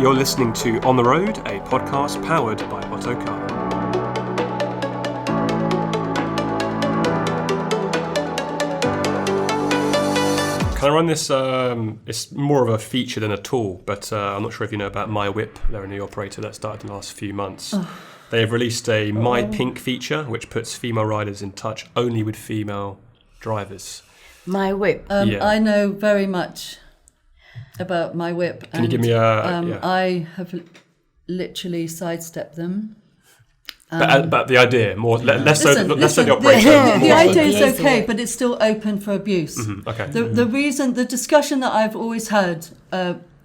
You're listening to On the Road, a podcast powered by Otto. Can I run this? It's more of a feature than a tool, but I'm not sure if you know about MiWhip. They're a new operator that started in the last few months. They have released a MiPink feature, which puts female riders in touch only with female drivers. MiWhip. I know very much about MiWhip. Can you give me a... I have literally sidestepped them. But the idea, more less so the operator. The idea is okay, but it's still open for abuse. Mm-hmm, okay. The discussion that I've always had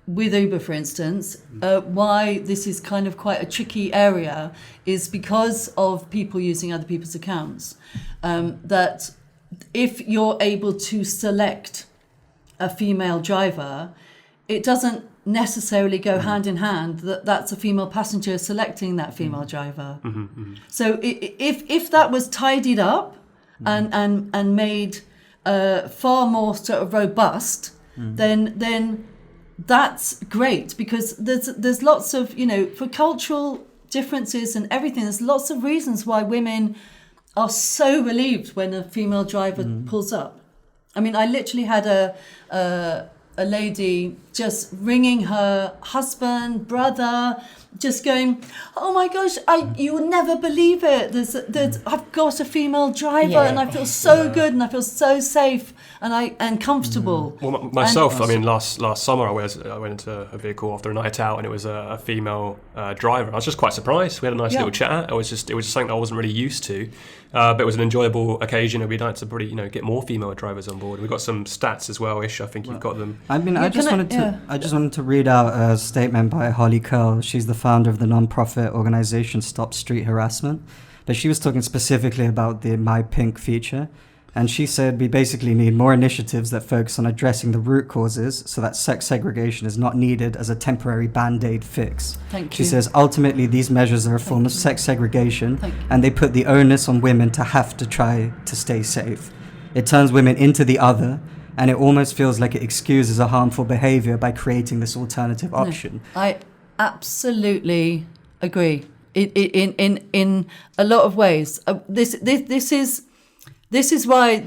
with Uber, for instance, why this is kind of quite a tricky area is because of people using other people's accounts. That if you're able to select a female driver, it doesn't necessarily go hand in hand that's a female passenger selecting that female driver. So if that was tidied up and made far more sort of robust, then that's great, because there's lots of, for cultural differences and everything, there's lots of reasons why women are so relieved when a female driver pulls up. I mean, I literally had a lady just ringing her husband, brother, just going, "Oh my gosh, you will never believe it. I've got a female driver, and I feel so good, and I feel so safe, and comfortable." Well, myself, last summer I went into a vehicle after a night out, and it was a female driver. I was just quite surprised. We had a nice little chat. It was just something that I wasn't really used to. But it was an enjoyable occasion, and we'd like to probably get more female drivers on board. We've got some stats as well, Ish. I think you've got them. I just wanted to read out a statement by Holly Curl. She's the founder of the non-profit organization Stop Street Harassment. But she was talking specifically about the MiPink feature. And she said we basically need more initiatives that focus on addressing the root causes so that sex segregation is not needed as a temporary band-aid fix. She says ultimately these measures are a form of sex segregation, and they put the onus on women to have to try to stay safe. It turns women into the other, and it almost feels like it excuses a harmful behavior by creating this alternative option. I absolutely agree. In a lot of ways, This is why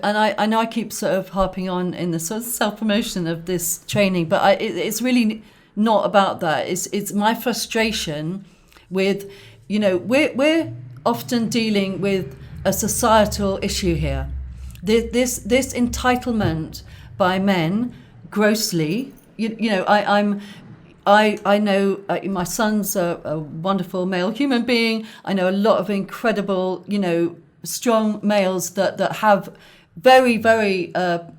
I know I keep sort of harping on in the sort of self-promotion of this training, but it's really not about that. It's my frustration with, we're often dealing with a societal issue here. This entitlement by men, grossly. I know my son's a wonderful male human being. I know a lot of incredible, strong males that have very, very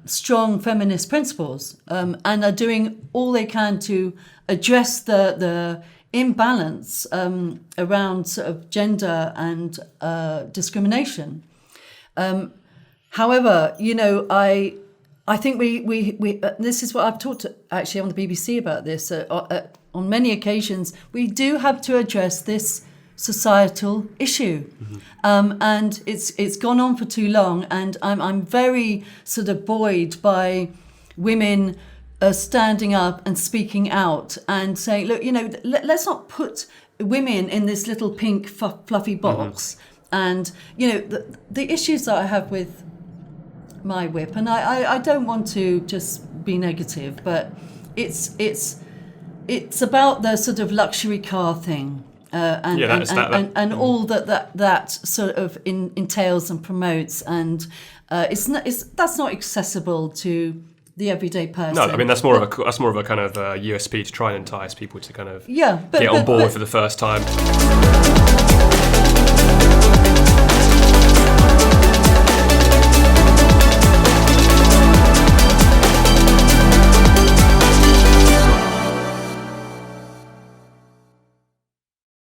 strong feminist principles and are doing all they can to address the imbalance around sort of gender and discrimination. However, I think we this is what I've talked actually on the BBC about this on many occasions. We do have to address this societal issue, and it's gone on for too long, and I'm very sort of buoyed by women standing up and speaking out and saying, look, let's not put women in this little pink fluffy box. And the issues that I have with MiWhip, and I don't want to just be negative, but it's about the sort of luxury car thing. And all that sort of entails and promotes, and that's not accessible to the everyday person. No, I mean that's more of a kind of USP to try and entice people to kind of get on board for the first time.